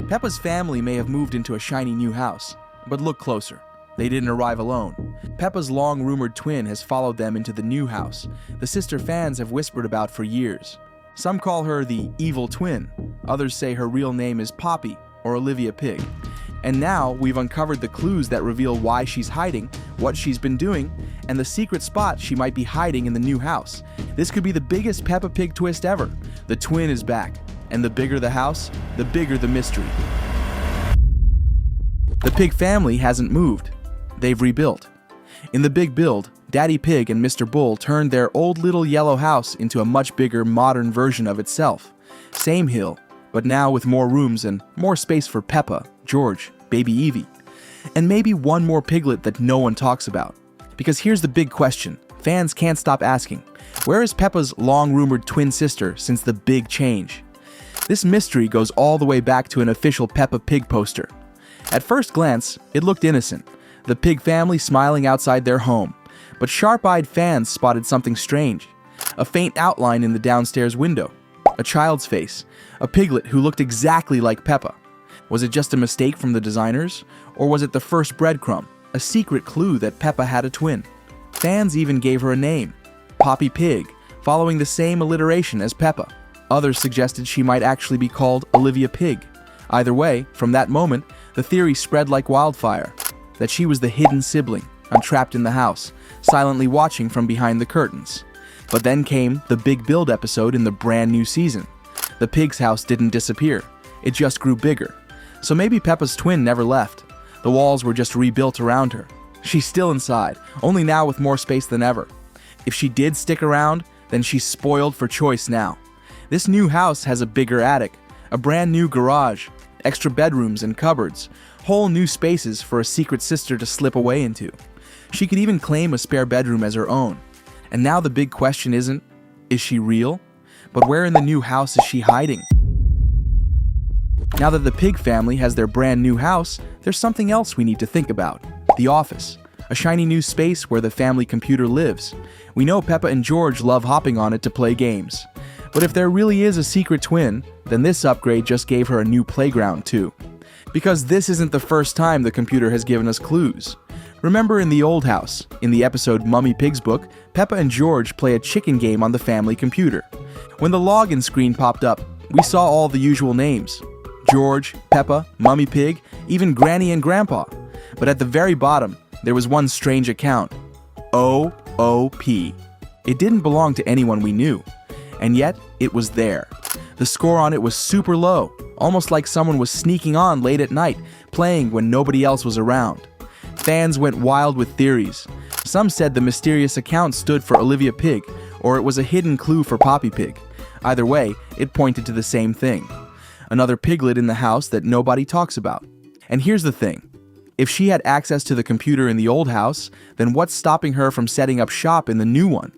Peppa's family may have moved into a shiny new house, but look closer. They didn't arrive alone. Peppa's long-rumored twin has followed them into the new house the sister fans have whispered about for years. Some call her the evil twin. Others say her real name is Poppy or Olivia Pig. And now we've uncovered the clues that reveal why she's hiding, what she's been doing, and the secret spot she might be hiding in the new house. This could be the biggest Peppa Pig twist ever. The twin is back, and the bigger the house, the bigger the mystery. The Pig family hasn't moved. They've rebuilt. In the big build, Daddy Pig and Mr. Bull turned their old little yellow house into a much bigger modern version of itself. Same hill, but now with more rooms and more space for Peppa, George, baby Evie, and maybe one more piglet that no one talks about. Because here's the big question fans can't stop asking. Where is Peppa's long-rumored twin sister since the big change? This mystery goes all the way back to an official Peppa Pig poster. At first glance, it looked innocent. The Pig family smiling outside their home. But sharp-eyed fans spotted something strange. A faint outline in the downstairs window. A child's face. A piglet who looked exactly like Peppa. Was it just a mistake from the designers? Or was it the first breadcrumb? A secret clue that Peppa had a twin? Fans even gave her a name. Poppy Pig, following the same alliteration as Peppa. Others suggested she might actually be called Olivia Pig. Either way, from that moment, the theory spread like wildfire. That she was the hidden sibling, entrapped in the house, silently watching from behind the curtains. But then came the big build episode in the brand new season. The pig's house didn't disappear, it just grew bigger. So maybe Peppa's twin never left. The walls were just rebuilt around her. She's still inside, only now with more space than ever. If she did stick around, then she's spoiled for choice now. This new house has a bigger attic, a brand new garage, extra bedrooms and cupboards, whole new spaces for a secret sister to slip away into. She could even claim a spare bedroom as her own. And now the big question isn't, is she real? But where in the new house is she hiding? Now that the Pig family has their brand new house, there's something else we need to think about. The office. A shiny new space where the family computer lives. We know Peppa and George love hopping on it to play games. But if there really is a secret twin, then this upgrade just gave her a new playground too. Because this isn't the first time the computer has given us clues. Remember in the old house, in the episode Mummy Pig's Book, Peppa and George play a chicken game on the family computer. When the login screen popped up, we saw all the usual names. George, Peppa, Mummy Pig, even Granny and Grandpa. But at the very bottom, there was one strange account. OOP. It didn't belong to anyone we knew. And yet, it was there. The score on it was super low, almost like someone was sneaking on late at night, playing when nobody else was around. Fans went wild with theories. Some said the mysterious account stood for Olivia Pig, or it was a hidden clue for Poppy Pig. Either way, it pointed to the same thing. Another piglet in the house that nobody talks about. And here's the thing. If she had access to the computer in the old house, then what's stopping her from setting up shop in the new one?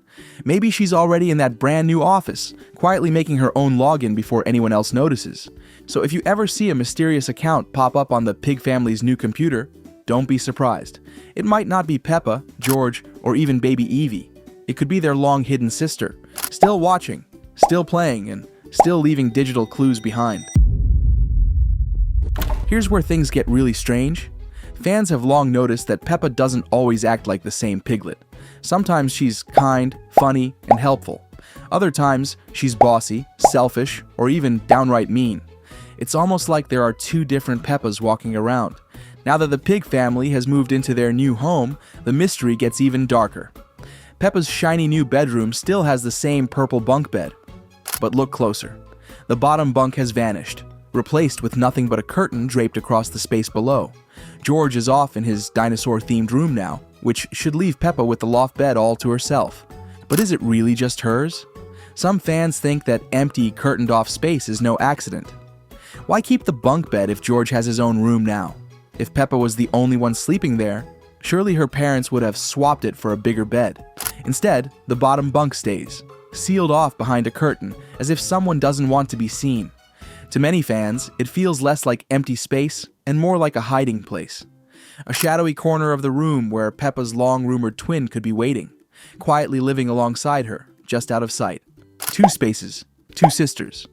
Maybe she's already in that brand new office, quietly making her own login before anyone else notices. So if you ever see a mysterious account pop up on the Pig family's new computer, don't be surprised. It might not be Peppa, George, or even baby Evie. It could be their long-hidden sister, still watching, still playing, and still leaving digital clues behind. Here's where things get really strange. Fans have long noticed that Peppa doesn't always act like the same piglet. Sometimes she's kind, funny, and helpful. Other times, she's bossy, selfish, or even downright mean. It's almost like there are two different Peppas walking around. Now that the Pig family has moved into their new home, the mystery gets even darker. Peppa's shiny new bedroom still has the same purple bunk bed. But look closer. The bottom bunk has vanished, replaced with nothing but a curtain draped across the space below. George is off in his dinosaur-themed room now, which should leave Peppa with the loft bed all to herself. But is it really just hers? Some fans think that empty, curtained-off space is no accident. Why keep the bunk bed if George has his own room now? If Peppa was the only one sleeping there, surely her parents would have swapped it for a bigger bed. Instead, the bottom bunk stays, sealed off behind a curtain, as if someone doesn't want to be seen. To many fans, it feels less like empty space and more like a hiding place. A shadowy corner of the room where Peppa's long-rumored twin could be waiting, quietly living alongside her, just out of sight. Two spaces, two sisters.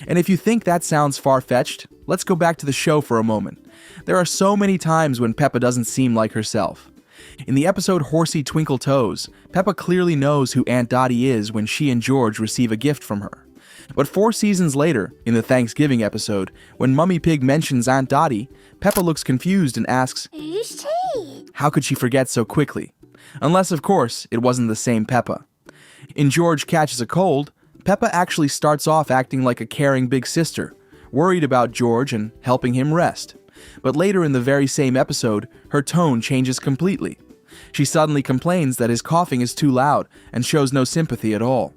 And if you think that sounds far-fetched, let's go back to the show for a moment. There are so many times when Peppa doesn't seem like herself. In the episode Horsey Twinkle Toes, Peppa clearly knows who Aunt Dottie is when she and George receive a gift from her. But 4 seasons later, in the Thanksgiving episode, when Mummy Pig mentions Aunt Dottie, Peppa looks confused and asks, "Who's she?" How could she forget so quickly? Unless, of course, it wasn't the same Peppa. In George Catches a Cold, Peppa actually starts off acting like a caring big sister, worried about George and helping him rest. But later in the very same episode, her tone changes completely. She suddenly complains that his coughing is too loud and shows no sympathy at all.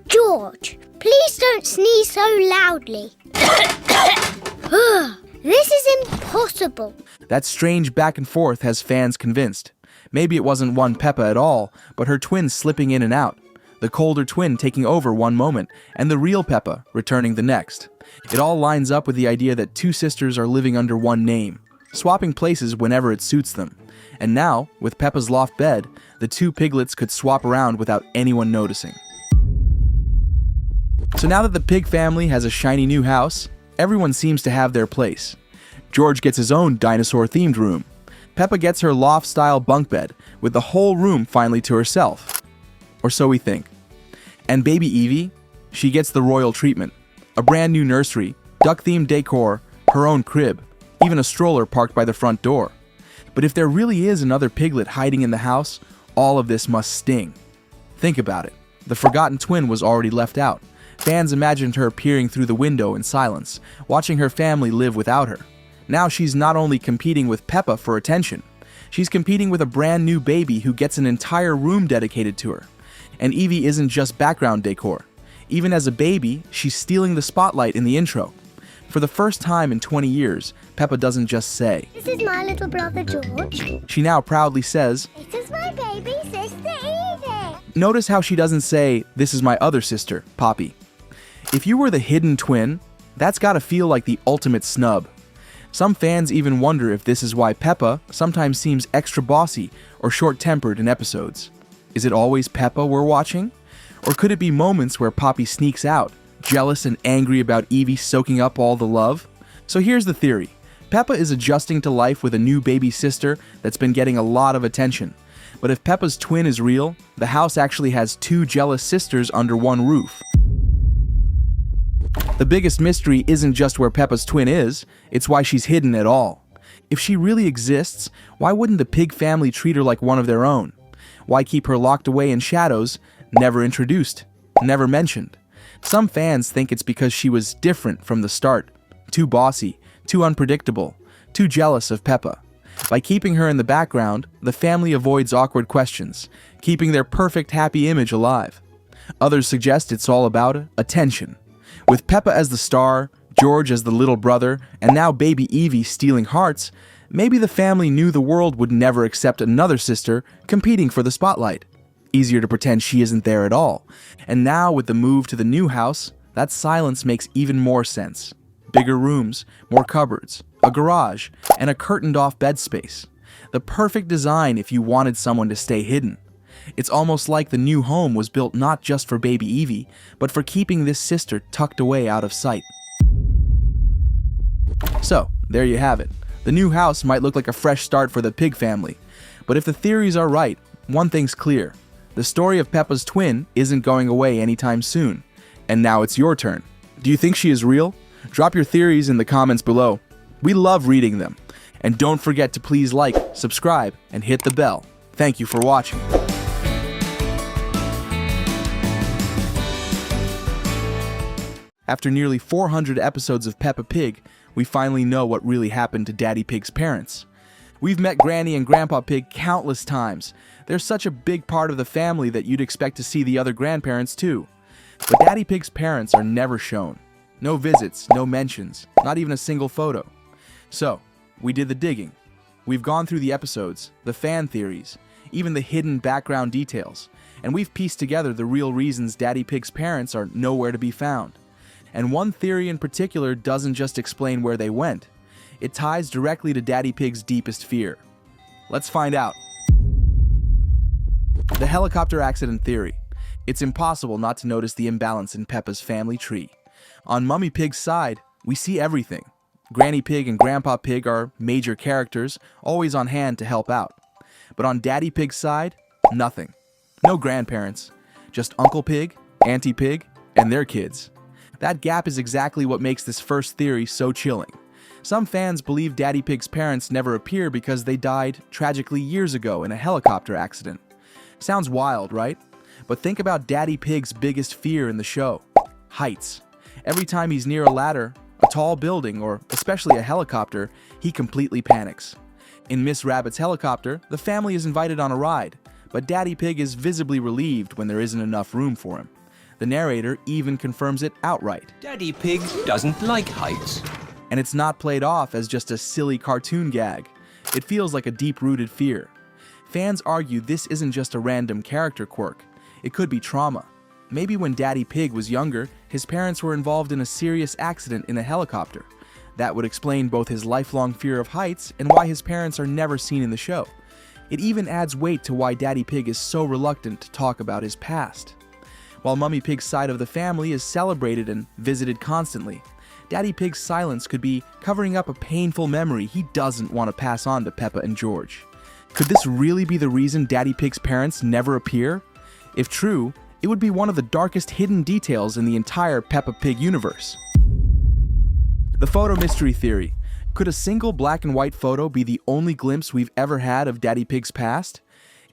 "George, please don't sneeze so loudly." "This is impossible." That strange back and forth has fans convinced. Maybe it wasn't one Peppa at all, but her twin slipping in and out. The colder twin taking over one moment, and the real Peppa returning the next. It all lines up with the idea that 2 sisters are living under one name, swapping places whenever it suits them. And now, with Peppa's loft bed, the 2 piglets could swap around without anyone noticing. So now that the pig family has a shiny new house, everyone seems to have their place. George gets his own dinosaur-themed room. Peppa gets her loft-style bunk bed, with the whole room finally to herself. Or so we think. And baby Evie, she gets the royal treatment. A brand new nursery, duck-themed decor, her own crib, even a stroller parked by the front door. But if there really is another piglet hiding in the house, all of this must sting. Think about it. The forgotten twin was already left out. Fans imagined her peering through the window in silence, watching her family live without her. Now she's not only competing with Peppa for attention, she's competing with a brand new baby who gets an entire room dedicated to her. And Evie isn't just background decor. Even as a baby, she's stealing the spotlight in the intro. For the first time in 20 years, Peppa doesn't just say, "This is my little brother George." She now proudly says, "This is my baby sister Evie." Notice how she doesn't say, "This is my other sister, Poppy." If you were the hidden twin, that's gotta feel like the ultimate snub. Some fans even wonder if this is why Peppa sometimes seems extra bossy or short-tempered in episodes. Is it always Peppa we're watching? Or could it be moments where Poppy sneaks out, jealous and angry about Evie soaking up all the love? So here's the theory. Peppa is adjusting to life with a new baby sister that's been getting a lot of attention. But if Peppa's twin is real, the house actually has 2 jealous sisters under one roof. The biggest mystery isn't just where Peppa's twin is, it's why she's hidden at all. If she really exists, why wouldn't the pig family treat her like one of their own? Why keep her locked away in shadows, never introduced, never mentioned? Some fans think it's because she was different from the start, too bossy, too unpredictable, too jealous of Peppa. By keeping her in the background, the family avoids awkward questions, keeping their perfect happy image alive. Others suggest it's all about attention. With Peppa as the star, George as the little brother, and now baby Evie stealing hearts, maybe the family knew the world would never accept another sister competing for the spotlight. Easier to pretend she isn't there at all. And now with the move to the new house, that silence makes even more sense. Bigger rooms, more cupboards, a garage, and a curtained-off bed space. The perfect design if you wanted someone to stay hidden. It's almost like the new home was built not just for baby Evie, but for keeping this sister tucked away out of sight. So, there you have it. The new house might look like a fresh start for the pig family. But if the theories are right, one thing's clear. The story of Peppa's twin isn't going away anytime soon. And now it's your turn. Do you think she is real? Drop your theories in the comments below. We love reading them. And don't forget to please like, subscribe, and hit the bell. Thank you for watching. After nearly 400 episodes of Peppa Pig, we finally know what really happened to Daddy Pig's parents. We've met Granny and Grandpa Pig countless times. They're such a big part of the family that you'd expect to see the other grandparents too. But Daddy Pig's parents are never shown. No visits, no mentions, not even a single photo. So, we did the digging. We've gone through the episodes, the fan theories, even the hidden background details, and we've pieced together the real reasons Daddy Pig's parents are nowhere to be found. And one theory in particular doesn't just explain where they went. It ties directly to Daddy Pig's deepest fear. Let's find out. The helicopter accident theory. It's impossible not to notice the imbalance in Peppa's family tree. On Mummy Pig's side, we see everything. Granny Pig and Grandpa Pig are major characters, always on hand to help out. But on Daddy Pig's side, nothing. No grandparents. Just Uncle Pig, Auntie Pig, and their kids. That gap is exactly what makes this first theory so chilling. Some fans believe Daddy Pig's parents never appear because they died tragically years ago in a helicopter accident. Sounds wild, right? But think about Daddy Pig's biggest fear in the show: heights. Every time he's near a ladder, a tall building, or especially a helicopter, he completely panics. In Miss Rabbit's helicopter, the family is invited on a ride, but Daddy Pig is visibly relieved when there isn't enough room for him. The narrator even confirms it outright. Daddy Pig doesn't like heights. And it's not played off as just a silly cartoon gag. It feels like a deep-rooted fear. Fans argue this isn't just a random character quirk. It could be trauma. Maybe when Daddy Pig was younger, his parents were involved in a serious accident in a helicopter. That would explain both his lifelong fear of heights and why his parents are never seen in the show. It even adds weight to why Daddy Pig is so reluctant to talk about his past. While Mummy Pig's side of the family is celebrated and visited constantly, Daddy Pig's silence could be covering up a painful memory he doesn't want to pass on to Peppa and George. Could this really be the reason Daddy Pig's parents never appear? If true, it would be one of the darkest hidden details in the entire Peppa Pig universe. The photo mystery theory. Could a single black and white photo be the only glimpse we've ever had of Daddy Pig's past?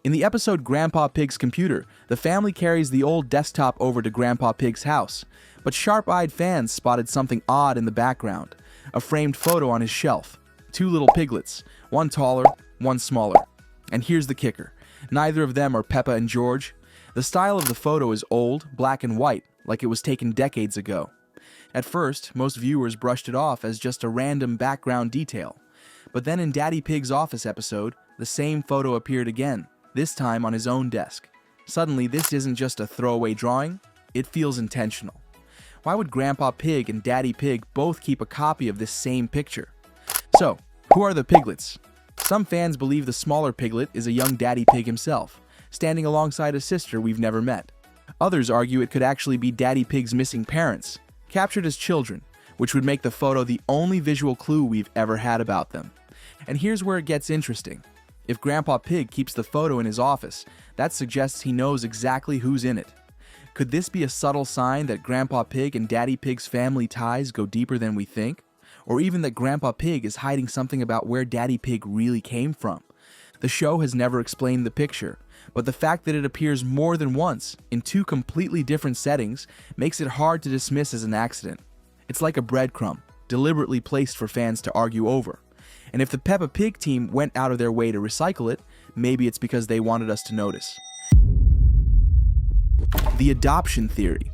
In the episode Grandpa Pig's Computer, the family carries the old desktop over to Grandpa Pig's house, but sharp-eyed fans spotted something odd in the background: a framed photo on his shelf. Two little piglets, one taller, one smaller. And here's the kicker: neither of them are Peppa and George. The style of the photo is old, black and white, like it was taken decades ago. At first, most viewers brushed it off as just a random background detail. But then in Daddy Pig's office episode, the same photo appeared again, this time on his own desk. Suddenly, this isn't just a throwaway drawing, it feels intentional. Why would Grandpa Pig and Daddy Pig both keep a copy of this same picture? So, who are the piglets? Some fans believe the smaller piglet is a young Daddy Pig himself, standing alongside a sister we've never met. Others argue it could actually be Daddy Pig's missing parents, captured as children, which would make the photo the only visual clue we've ever had about them. And here's where it gets interesting. If Grandpa Pig keeps the photo in his office, that suggests he knows exactly who's in it. Could this be a subtle sign that Grandpa Pig and Daddy Pig's family ties go deeper than we think? Or even that Grandpa Pig is hiding something about where Daddy Pig really came from? The show has never explained the picture, but the fact that it appears more than once in two completely different settings makes it hard to dismiss as an accident. It's like a breadcrumb, deliberately placed for fans to argue over. And if the Peppa Pig team went out of their way to recycle it, maybe it's because they wanted us to notice. The adoption theory.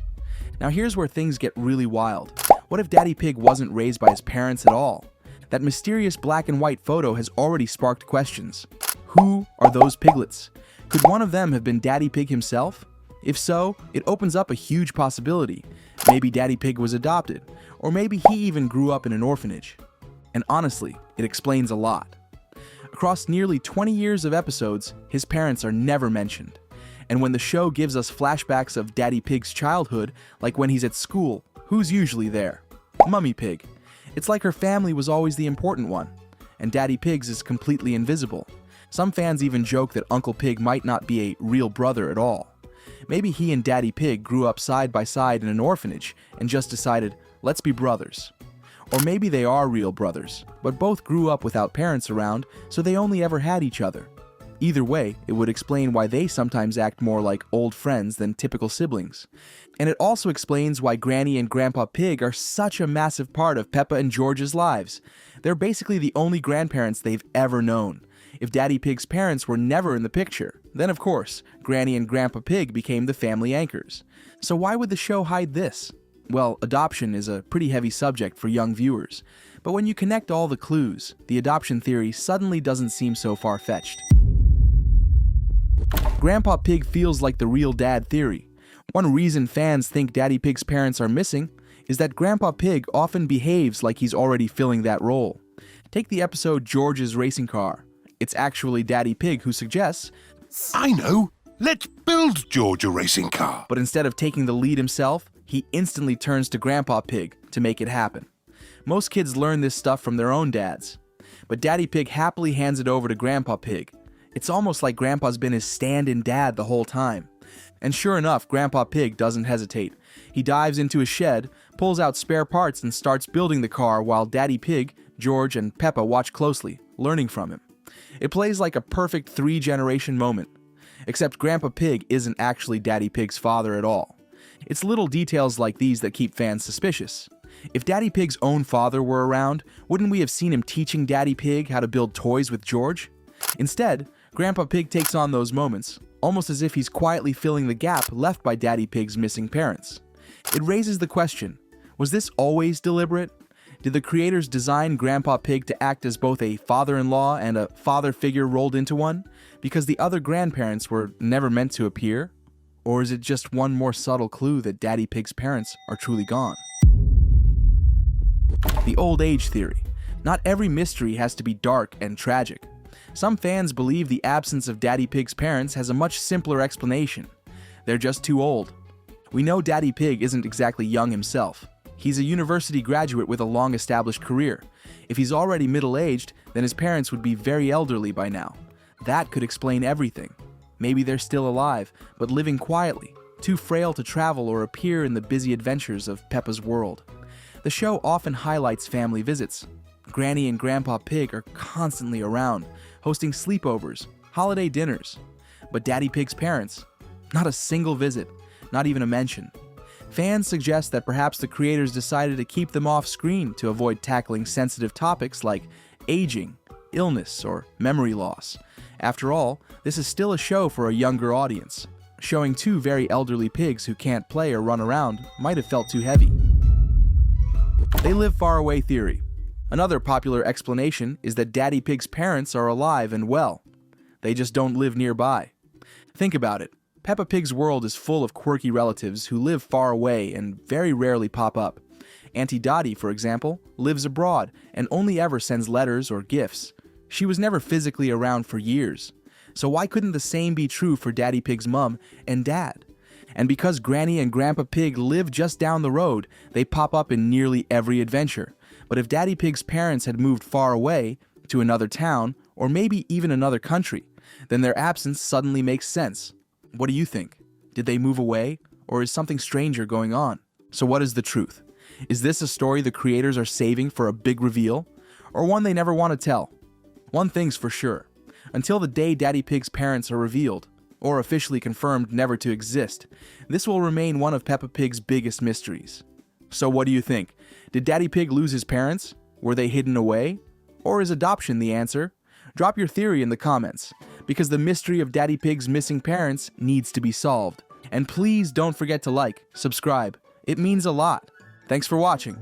Now here's where things get really wild. What if Daddy Pig wasn't raised by his parents at all? That mysterious black and white photo has already sparked questions. Who are those piglets? Could one of them have been Daddy Pig himself? If so, it opens up a huge possibility. Maybe Daddy Pig was adopted, or maybe he even grew up in an orphanage. And honestly, it explains a lot. Across nearly 20 years of episodes, his parents are never mentioned. And when the show gives us flashbacks of Daddy Pig's childhood, like when he's at school, who's usually there? Mummy Pig. It's like her family was always the important one, and Daddy Pig's is completely invisible. Some fans even joke that Uncle Pig might not be a real brother at all. Maybe he and Daddy Pig grew up side by side in an orphanage and just decided, let's be brothers. Or maybe they are real brothers, but both grew up without parents around, so they only ever had each other. Either way, it would explain why they sometimes act more like old friends than typical siblings. And it also explains why Granny and Grandpa Pig are such a massive part of Peppa and George's lives. They're basically the only grandparents they've ever known. If Daddy Pig's parents were never in the picture, then of course, Granny and Grandpa Pig became the family anchors. So why would the show hide this? Well, adoption is a pretty heavy subject for young viewers, but when you connect all the clues, the adoption theory suddenly doesn't seem so far-fetched. Grandpa Pig feels like the real dad theory. One reason fans think Daddy Pig's parents are missing is that Grandpa Pig often behaves like he's already filling that role. Take the episode George's Racing Car. It's actually Daddy Pig who suggests, I know, let's build George a racing car. but instead of taking the lead himself, he instantly turns to Grandpa Pig to make it happen. Most kids learn this stuff from their own dads, but Daddy Pig happily hands it over to Grandpa Pig. It's almost like Grandpa's been his stand-in dad the whole time. And sure enough, Grandpa Pig doesn't hesitate. He dives into his shed, pulls out spare parts, and starts building the car while Daddy Pig, George, and Peppa watch closely, learning from him. It plays like a perfect three-generation moment. Except Grandpa Pig isn't actually Daddy Pig's father at all. It's little details like these that keep fans suspicious. If Daddy Pig's own father were around, wouldn't we have seen him teaching Daddy Pig how to build toys with George? Instead, Grandpa Pig takes on those moments, almost as if he's quietly filling the gap left by Daddy Pig's missing parents. It raises the question, was this always deliberate? Did the creators design Grandpa Pig to act as both a father-in-law and a father figure rolled into one, because the other grandparents were never meant to appear? Or is it just one more subtle clue that Daddy Pig's parents are truly gone? The old age theory. Not every mystery has to be dark and tragic. Some fans believe the absence of Daddy Pig's parents has a much simpler explanation. They're just too old. We know Daddy Pig isn't exactly young himself. He's a university graduate with a long-established career. If he's already middle-aged, then his parents would be very elderly by now. That could explain everything. Maybe they're still alive, but living quietly, too frail to travel or appear in the busy adventures of Peppa's world. The show often highlights family visits. Granny and Grandpa Pig are constantly around, hosting sleepovers, holiday dinners. But Daddy Pig's parents? Not a single visit, not even a mention. Fans suggest that perhaps the creators decided to keep them off screen to avoid tackling sensitive topics like aging, illness, or memory loss. After all, this is still a show for a younger audience. Showing two very elderly pigs who can't play or run around might have felt too heavy. They live far away theory. Another popular explanation is that Daddy Pig's parents are alive and well. They just don't live nearby. Think about it. Peppa Pig's world is full of quirky relatives who live far away and very rarely pop up. Auntie Dottie, for example, lives abroad and only ever sends letters or gifts. She was never physically around for years. So why couldn't the same be true for Daddy Pig's mom and dad? And because Granny and Grandpa Pig live just down the road, they pop up in nearly every adventure. But if Daddy Pig's parents had moved far away, to another town, or maybe even another country, then their absence suddenly makes sense. What do you think? Did they move away, or is something stranger going on? So what is the truth? Is this a story the creators are saving for a big reveal, or one they never want to tell? One thing's for sure. Until the day Daddy Pig's parents are revealed, or officially confirmed never to exist, this will remain one of Peppa Pig's biggest mysteries. So what do you think? Did Daddy Pig lose his parents? Were they hidden away? Or is adoption the answer? Drop your theory in the comments, because the mystery of Daddy Pig's missing parents needs to be solved. And please don't forget to like, subscribe. It means a lot. Thanks for watching.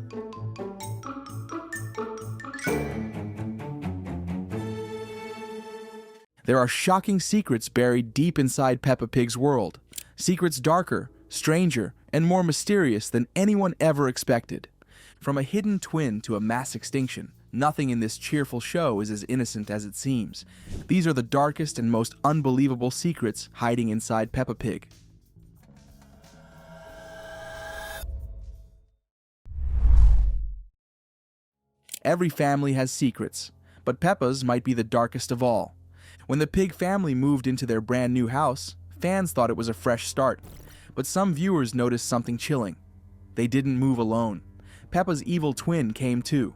There are shocking secrets buried deep inside Peppa Pig's world. Secrets darker, stranger, and more mysterious than anyone ever expected. From a hidden twin to a mass extinction, nothing in this cheerful show is as innocent as it seems. These are the darkest and most unbelievable secrets hiding inside Peppa Pig. Every family has secrets, but Peppa's might be the darkest of all. When the Pig family moved into their brand new house, fans thought it was a fresh start. But some viewers noticed something chilling. They didn't move alone. Peppa's evil twin came too.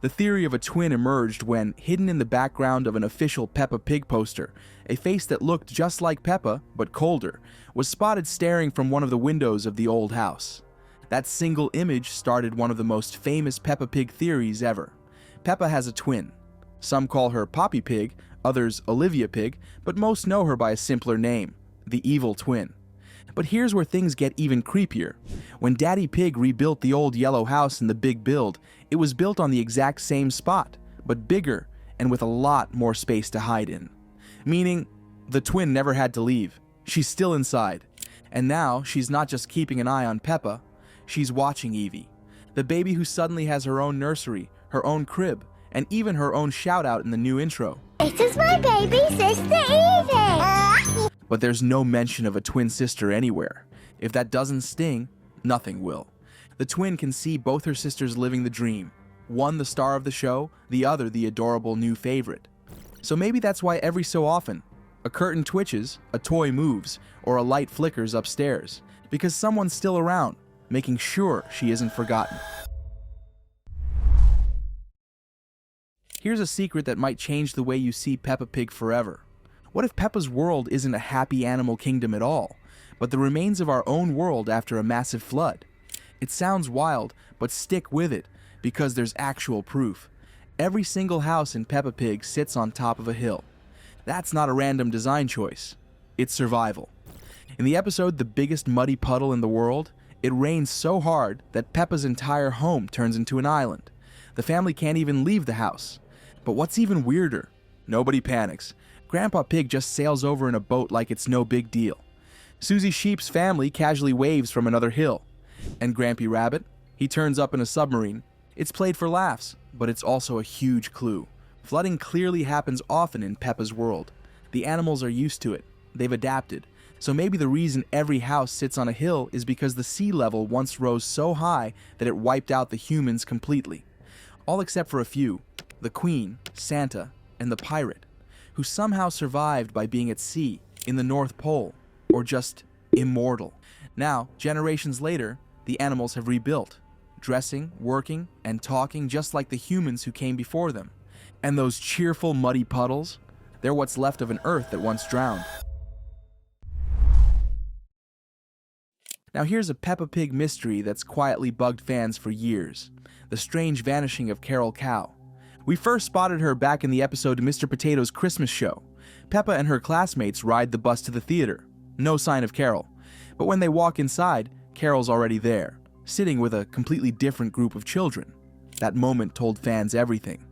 The theory of a twin emerged when, hidden in the background of an official Peppa Pig poster, a face that looked just like Peppa, but colder, was spotted staring from one of the windows of the old house. That single image started one of the most famous Peppa Pig theories ever. Peppa has a twin. Some call her Poppy Pig, others Olivia Pig, but most know her by a simpler name, the Evil Twin. But here's where things get even creepier. When Daddy Pig rebuilt the old yellow house in the big build, it was built on the exact same spot, but bigger and with a lot more space to hide in. Meaning, the twin never had to leave. She's still inside. And now, she's not just keeping an eye on Peppa, she's watching Evie, the baby who suddenly has her own nursery, her own crib, and even her own shout-out in the new intro. This is my baby sister Evie. But there's no mention of a twin sister anywhere. If that doesn't sting, Nothing will. The twin can see both her sisters living the dream. One the star of the show, the other the adorable new favorite. So maybe that's why every so often, a curtain twitches, a toy moves, or a light flickers upstairs, because someone's still around, making sure she isn't forgotten. Here's a secret that might change the way you see Peppa Pig forever. What if Peppa's world isn't a happy animal kingdom at all, but the remains of our own world after a massive flood? It sounds wild, but stick with it, because there's actual proof. Every single house in Peppa Pig sits on top of a hill. That's not a random design choice. It's survival. In the episode The Biggest Muddy Puddle in the World, it rains so hard that Peppa's entire home turns into an island. The family can't even leave the house. But what's even weirder? Nobody panics. Grandpa Pig just sails over in a boat like it's no big deal. Susie Sheep's family casually waves from another hill. And Grampy Rabbit? He turns up in a submarine. It's played for laughs, but it's also a huge clue. Flooding clearly happens often in Peppa's world. The animals are used to it. They've adapted. So maybe the reason every house sits on a hill is because the sea level once rose so high that it wiped out the humans completely. All except for a few, the Queen, Santa, and the Pirate, who somehow survived by being at sea, in the North Pole, or just immortal. Now, generations later, the animals have rebuilt, dressing, working, and talking just like the humans who came before them. And those cheerful muddy puddles, they're what's left of an Earth that once drowned. Now here's a Peppa Pig mystery that's quietly bugged fans for years. The strange vanishing of Carol Cow. We first spotted her back in the episode Mr. Potato's Christmas Show. Peppa and her classmates ride the bus to the theater. No sign of Carol. But when they walk inside, Carol's already there, sitting with a completely different group of children. That moment told fans everything.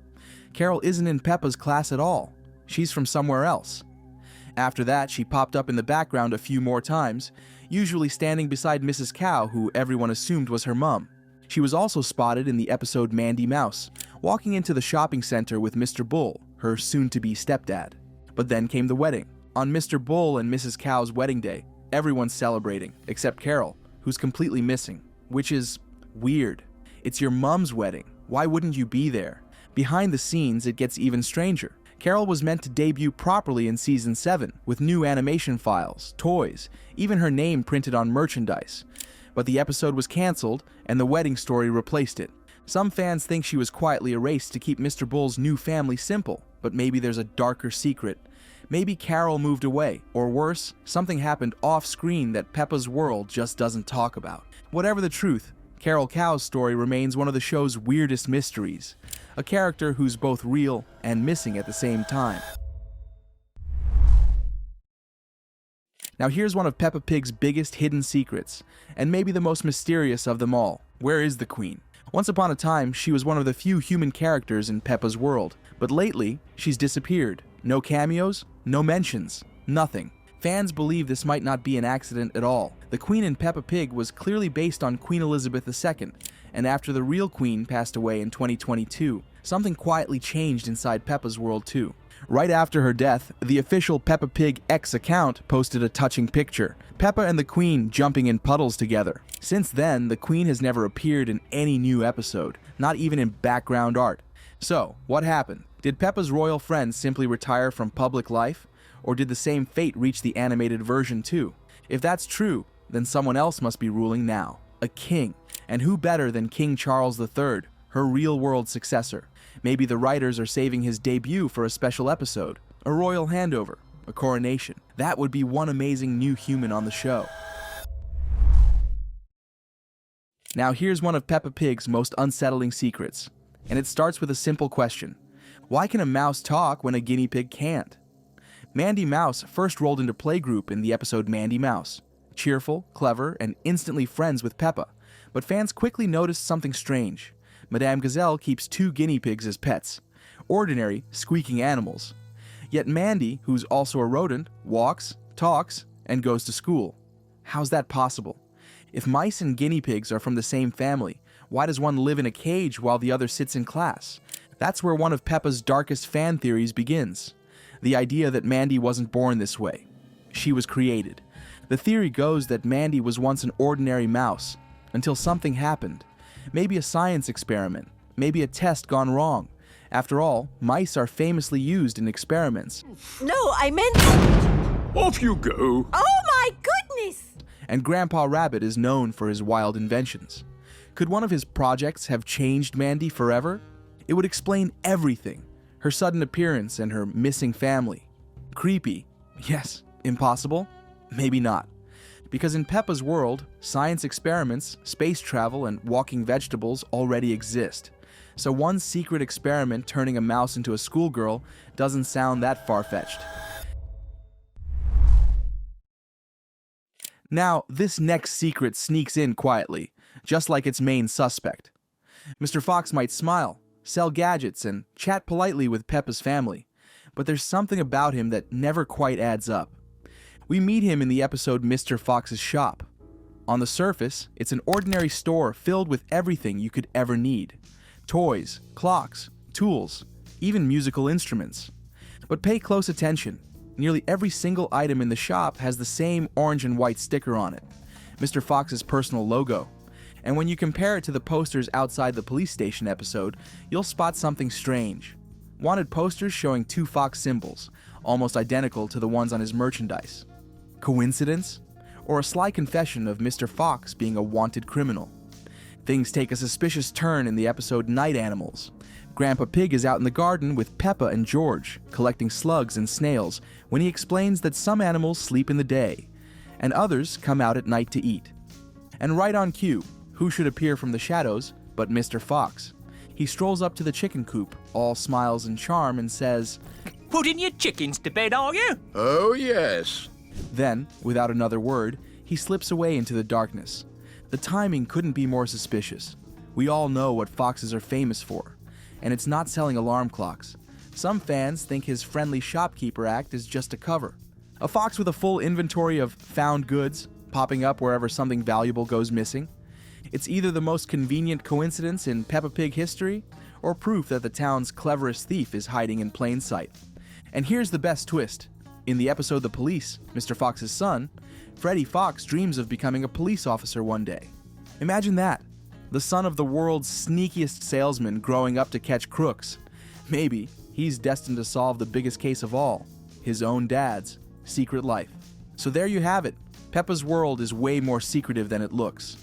Carol isn't in Peppa's class at all. She's from somewhere else. After that, she popped up in the background a few more times, usually standing beside Mrs. Cow, who everyone assumed was her mum. She was also spotted in the episode Mandy Mouse, walking into the shopping center with Mr. Bull, her soon-to-be stepdad. But then came the wedding. On Mr. Bull and Mrs. Cow's wedding day, everyone's celebrating, except Carol, who's completely missing, which is weird. It's your mum's wedding. Why wouldn't you be there? Behind the scenes, it gets even stranger. Carol was meant to debut properly in Season 7, with new animation files, toys, even her name printed on merchandise. But the episode was cancelled, and the wedding story replaced it. Some fans think she was quietly erased to keep Mr. Bull's new family simple, but maybe there's a darker secret. Maybe Carol moved away, or worse, something happened off-screen that Peppa's world just doesn't talk about. Whatever the truth, Carol Cow's story remains one of the show's weirdest mysteries. A character who's both real and missing at the same time. Now here's one of Peppa Pig's biggest hidden secrets, and maybe the most mysterious of them all. Where is the Queen? Once upon a time, she was one of the few human characters in Peppa's world, but lately, she's disappeared. No cameos, no mentions, nothing. Fans believe this might not be an accident at all. The Queen in Peppa Pig was clearly based on Queen Elizabeth II, and after the real Queen passed away in 2022, something quietly changed inside Peppa's world too. Right after her death, the official Peppa Pig X account posted a touching picture. Peppa and the Queen jumping in puddles together. Since then, the Queen has never appeared in any new episode, not even in background art. So, what happened? Did Peppa's royal friends simply retire from public life? Or did the same fate reach the animated version too? If that's true, then someone else must be ruling now. A king. And who better than King Charles III, her real-world successor? Maybe the writers are saving his debut for a special episode, a royal handover, a coronation. That would be one amazing new human on the show. Now here's one of Peppa Pig's most unsettling secrets, and it starts with a simple question. Why can a mouse talk when a guinea pig can't? Mandy Mouse first rolled into playgroup in the episode Mandy Mouse. Cheerful, clever, and instantly friends with Peppa, but fans quickly noticed something strange. Madame Gazelle keeps 2 guinea pigs as pets, ordinary, squeaking animals. Yet Mandy, who's also a rodent, walks, talks, and goes to school. How's that possible? If mice and guinea pigs are from the same family, why does one live in a cage while the other sits in class? That's where one of Peppa's darkest fan theories begins. The idea that Mandy wasn't born this way. She was created. The theory goes that Mandy was once an ordinary mouse, until something happened. Maybe a science experiment, maybe a test gone wrong. After all, mice are famously used in experiments. No, I meant... Off you go. Oh my goodness! And Grandpa Rabbit is known for his wild inventions. Could one of his projects have changed Mandy forever? It would explain everything. Her sudden appearance and her missing family. Creepy. Yes. Impossible? Maybe not. Because in Peppa's world, science experiments, space travel, and walking vegetables already exist. So one secret experiment turning a mouse into a schoolgirl doesn't sound that far-fetched. Now, this next secret sneaks in quietly, just like its main suspect. Mr. Fox might smile, sell gadgets, and chat politely with Peppa's family, but there's something about him that never quite adds up. We meet him in the episode Mr. Fox's Shop. On the surface, it's an ordinary store filled with everything you could ever need. Toys, clocks, tools, even musical instruments. But pay close attention. Nearly every single item in the shop has the same orange and white sticker on it, Mr. Fox's personal logo. And when you compare it to the posters outside the police station episode, you'll spot something strange. Wanted posters showing two fox symbols, almost identical to the ones on his merchandise. Coincidence? Or a sly confession of Mr. Fox being a wanted criminal? Things take a suspicious turn in the episode Night Animals. Grandpa Pig is out in the garden with Peppa and George, collecting slugs and snails, when he explains that some animals sleep in the day, and others come out at night to eat. And right on cue, who should appear from the shadows but Mr. Fox? He strolls up to the chicken coop, all smiles and charm, and says, Putting your chickens to bed, are you? Oh, yes. Then, without another word, he slips away into the darkness. The timing couldn't be more suspicious. We all know what foxes are famous for, and it's not selling alarm clocks. Some fans think his friendly shopkeeper act is just a cover. A fox with a full inventory of found goods, popping up wherever something valuable goes missing. It's either the most convenient coincidence in Peppa Pig history, or proof that the town's cleverest thief is hiding in plain sight. And here's the best twist. In the episode The Police, Mr. Fox's son, Freddy Fox dreams of becoming a police officer one day. Imagine that. The son of the world's sneakiest salesman growing up to catch crooks. Maybe he's destined to solve the biggest case of all, his own dad's secret life. So there you have it. Peppa's world is way more secretive than it looks.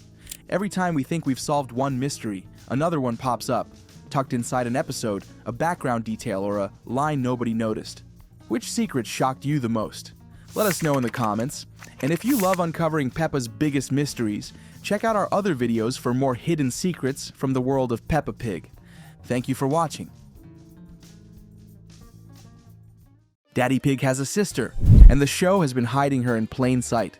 Every time we think we've solved one mystery, another one pops up, tucked inside an episode, a background detail, or a line nobody noticed. Which secret shocked you the most? Let us know in the comments. And if you love uncovering Peppa's biggest mysteries, check out our other videos for more hidden secrets from the world of Peppa Pig. Thank you for watching. Daddy Pig has a sister, and the show has been hiding her in plain sight.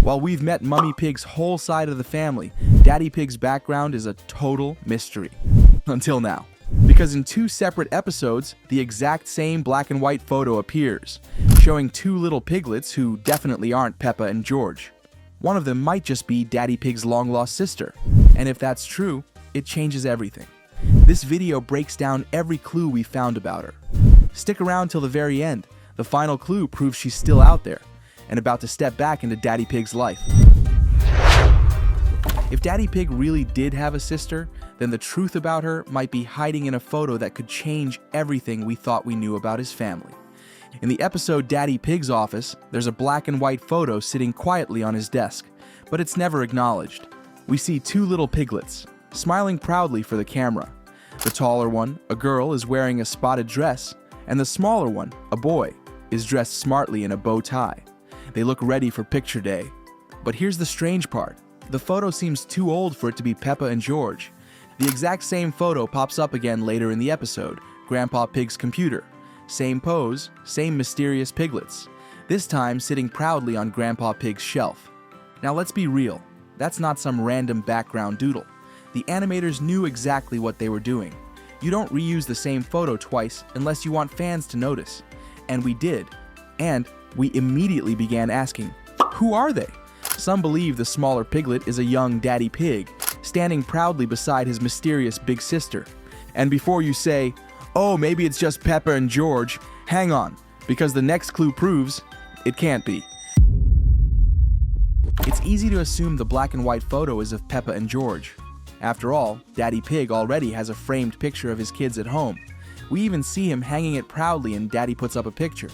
While we've met Mummy Pig's whole side of the family, Daddy Pig's background is a total mystery. Until now. Because in two separate episodes, the exact same black and white photo appears, showing two little piglets who definitely aren't Peppa and George. One of them might just be Daddy Pig's long-lost sister, and if that's true, it changes everything. This video breaks down every clue we found about her. Stick around till the very end. The final clue proves she's still out there, and about to step back into Daddy Pig's life. If Daddy Pig really did have a sister, then the truth about her might be hiding in a photo that could change everything we thought we knew about his family. In the episode Daddy Pig's Office, there's a black and white photo sitting quietly on his desk, but it's never acknowledged. We see two little piglets, smiling proudly for the camera. The taller one, a girl, is wearing a spotted dress, and the smaller one, a boy, is dressed smartly in a bow tie. They look ready for picture day. But here's the strange part. The photo seems too old for it to be Peppa and George. The exact same photo pops up again later in the episode, Grandpa Pig's computer. Same pose, same mysterious piglets. This time sitting proudly on Grandpa Pig's shelf. Now let's be real, that's not some random background doodle. The animators knew exactly what they were doing. You don't reuse the same photo twice unless you want fans to notice. And we did. And we immediately began asking, who are they? Some believe the smaller piglet is a young Daddy Pig, standing proudly beside his mysterious big sister. And before you say, oh, maybe it's just Peppa and George, hang on, because the next clue proves it can't be. It's easy to assume the black and white photo is of Peppa and George. After all, Daddy Pig already has a framed picture of his kids at home. We even see him hanging it proudly and Daddy puts up a picture.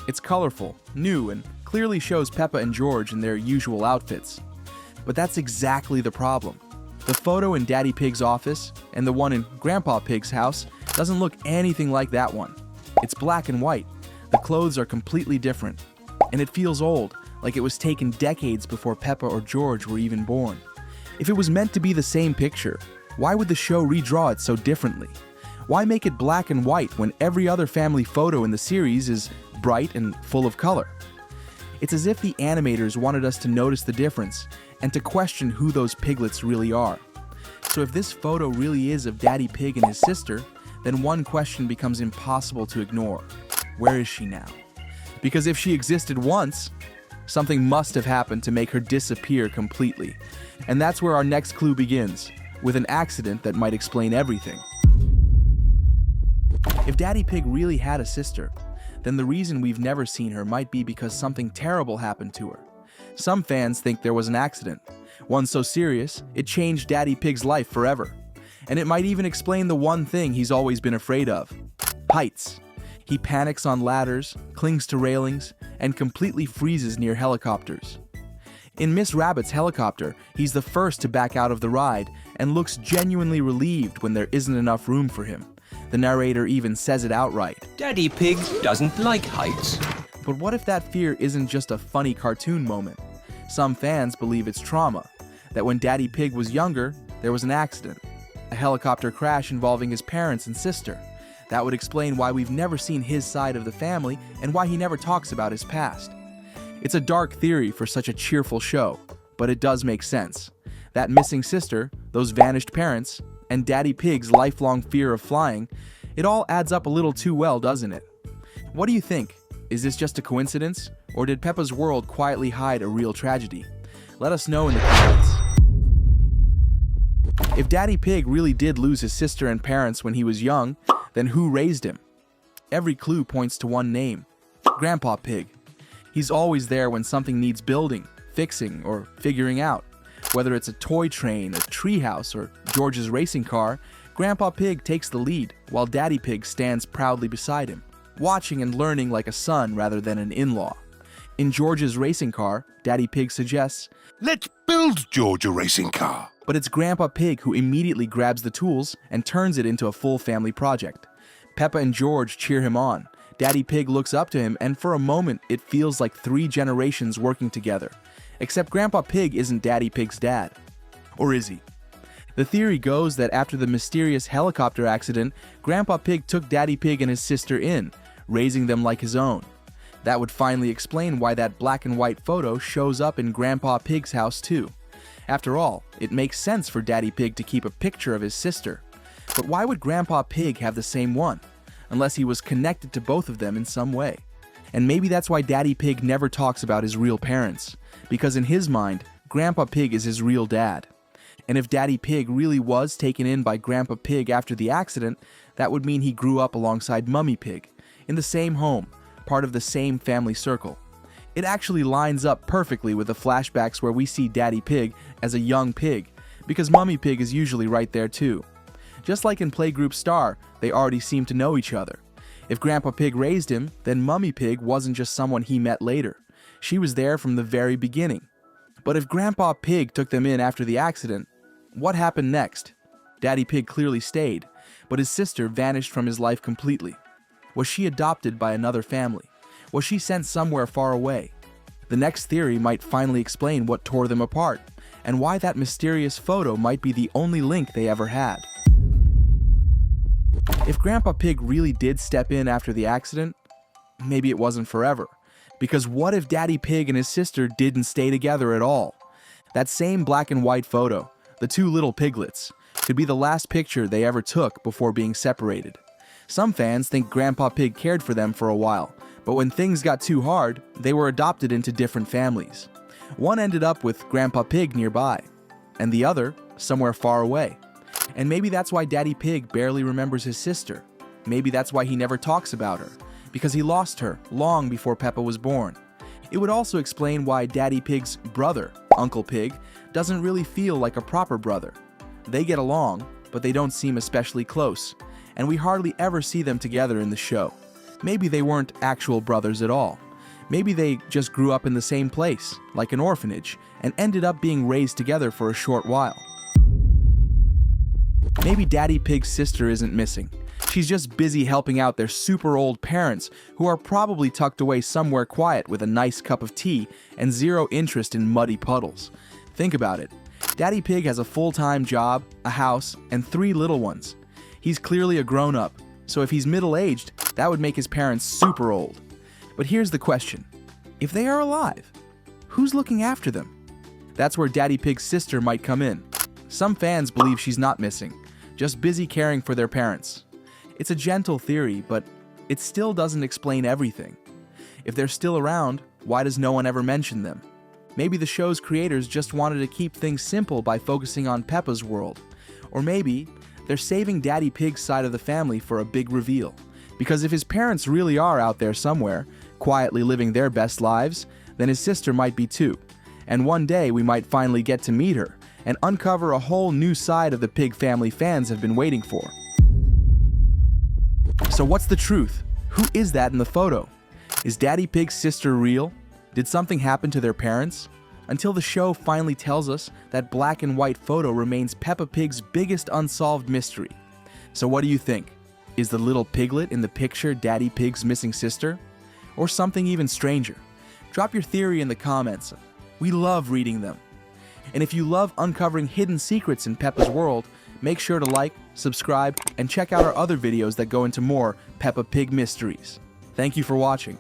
It's colorful, new, and clearly shows Peppa and George in their usual outfits. But that's exactly the problem. The photo in Daddy Pig's office and the one in Grandpa Pig's house doesn't look anything like that one. It's black and white. The clothes are completely different. And it feels old, like it was taken decades before Peppa or George were even born. If it was meant to be the same picture, why would the show redraw it so differently? Why make it black and white when every other family photo in the series is bright and full of color? It's as if the animators wanted us to notice the difference and to question who those piglets really are. So if this photo really is of Daddy Pig and his sister, then one question becomes impossible to ignore. Where is she now? Because if she existed once, something must have happened to make her disappear completely. And that's where our next clue begins, with an accident that might explain everything. If Daddy Pig really had a sister, then the reason we've never seen her might be because something terrible happened to her. Some fans think there was an accident, one so serious it changed Daddy Pig's life forever. And it might even explain the one thing he's always been afraid of: heights. He panics on ladders, clings to railings, and completely freezes near helicopters. In Miss Rabbit's helicopter, he's the first to back out of the ride and looks genuinely relieved when there isn't enough room for him. The narrator even says it outright. Daddy Pig doesn't like heights. But what if that fear isn't just a funny cartoon moment? Some fans believe it's trauma, that when Daddy Pig was younger, there was an accident, a helicopter crash involving his parents and sister. That would explain why we've never seen his side of the family and why he never talks about his past. It's a dark theory for such a cheerful show, but it does make sense. That missing sister, those vanished parents, and Daddy Pig's lifelong fear of flying, it all adds up a little too well, doesn't it? What do you think? Is this just a coincidence, or did Peppa's world quietly hide a real tragedy? Let us know in the comments. If Daddy Pig really did lose his sister and parents when he was young, then who raised him? Every clue points to one name: Grandpa Pig. He's always there when something needs building, fixing, or figuring out. Whether it's a toy train, a treehouse, or George's racing car, Grandpa Pig takes the lead, while Daddy Pig stands proudly beside him, watching and learning like a son rather than an in-law. In George's racing car, Daddy Pig suggests, "Let's build George a racing car." but it's Grandpa Pig who immediately grabs the tools and turns it into a full family project. Peppa and George cheer him on. Daddy Pig looks up to him, and for a moment, it feels like 3 generations working together. Except Grandpa Pig isn't Daddy Pig's dad. Or is he? The theory goes that after the mysterious helicopter accident, Grandpa Pig took Daddy Pig and his sister in, raising them like his own. That would finally explain why that black and white photo shows up in Grandpa Pig's house too. After all, it makes sense for Daddy Pig to keep a picture of his sister. But why would Grandpa Pig have the same one? Unless he was connected to both of them in some way. And maybe that's why Daddy Pig never talks about his real parents, because in his mind, Grandpa Pig is his real dad. And if Daddy Pig really was taken in by Grandpa Pig after the accident, that would mean he grew up alongside Mummy Pig, in the same home, part of the same family circle. It actually lines up perfectly with the flashbacks where we see Daddy Pig as a young pig, because Mummy Pig is usually right there too. Just like in Playgroup Star, they already seem to know each other. If Grandpa Pig raised him, then Mummy Pig wasn't just someone he met later. She was there from the very beginning. But if Grandpa Pig took them in after the accident, what happened next? Daddy Pig clearly stayed, but his sister vanished from his life completely. Was she adopted by another family? Was she sent somewhere far away? The next theory might finally explain what tore them apart, and why that mysterious photo might be the only link they ever had. If Grandpa Pig really did step in after the accident, maybe it wasn't forever. Because what if Daddy Pig and his sister didn't stay together at all? That same black and white photo, the 2 little piglets, could be the last picture they ever took before being separated. Some fans think Grandpa Pig cared for them for a while, but when things got too hard, they were adopted into different families. One ended up with Grandpa Pig nearby, and the other somewhere far away. And maybe that's why Daddy Pig barely remembers his sister. Maybe that's why he never talks about her, because he lost her long before Peppa was born. It would also explain why Daddy Pig's brother, Uncle Pig, doesn't really feel like a proper brother. They get along, but they don't seem especially close, and we hardly ever see them together in the show. Maybe they weren't actual brothers at all. Maybe they just grew up in the same place, like an orphanage, and ended up being raised together for a short while. Maybe Daddy Pig's sister isn't missing. She's just busy helping out their super old parents, who are probably tucked away somewhere quiet with a nice cup of tea and zero interest in muddy puddles. Think about it. Daddy Pig has a full-time job, a house, and 3 little ones. He's clearly a grown-up, so if he's middle-aged, that would make his parents super old. But here's the question. If they are alive, who's looking after them? That's where Daddy Pig's sister might come in. Some fans believe she's not missing, just busy caring for their parents. It's a gentle theory, but it still doesn't explain everything. If they're still around, why does no one ever mention them? Maybe the show's creators just wanted to keep things simple by focusing on Peppa's world. Or maybe they're saving Daddy Pig's side of the family for a big reveal. Because if his parents really are out there somewhere, quietly living their best lives, then his sister might be too. And one day we might finally get to meet her and uncover a whole new side of the Pig family fans have been waiting for. So what's the truth? Who is that in the photo? Is Daddy Pig's sister real? Did something happen to their parents? Until the show finally tells us that black and white photo remains Peppa Pig's biggest unsolved mystery. So what do you think? Is the little piglet in the picture Daddy Pig's missing sister? Or something even stranger? Drop your theory in the comments. We love reading them. And if you love uncovering hidden secrets in Peppa's world, make sure to like, subscribe, and check out our other videos that go into more Peppa Pig mysteries. Thank you for watching.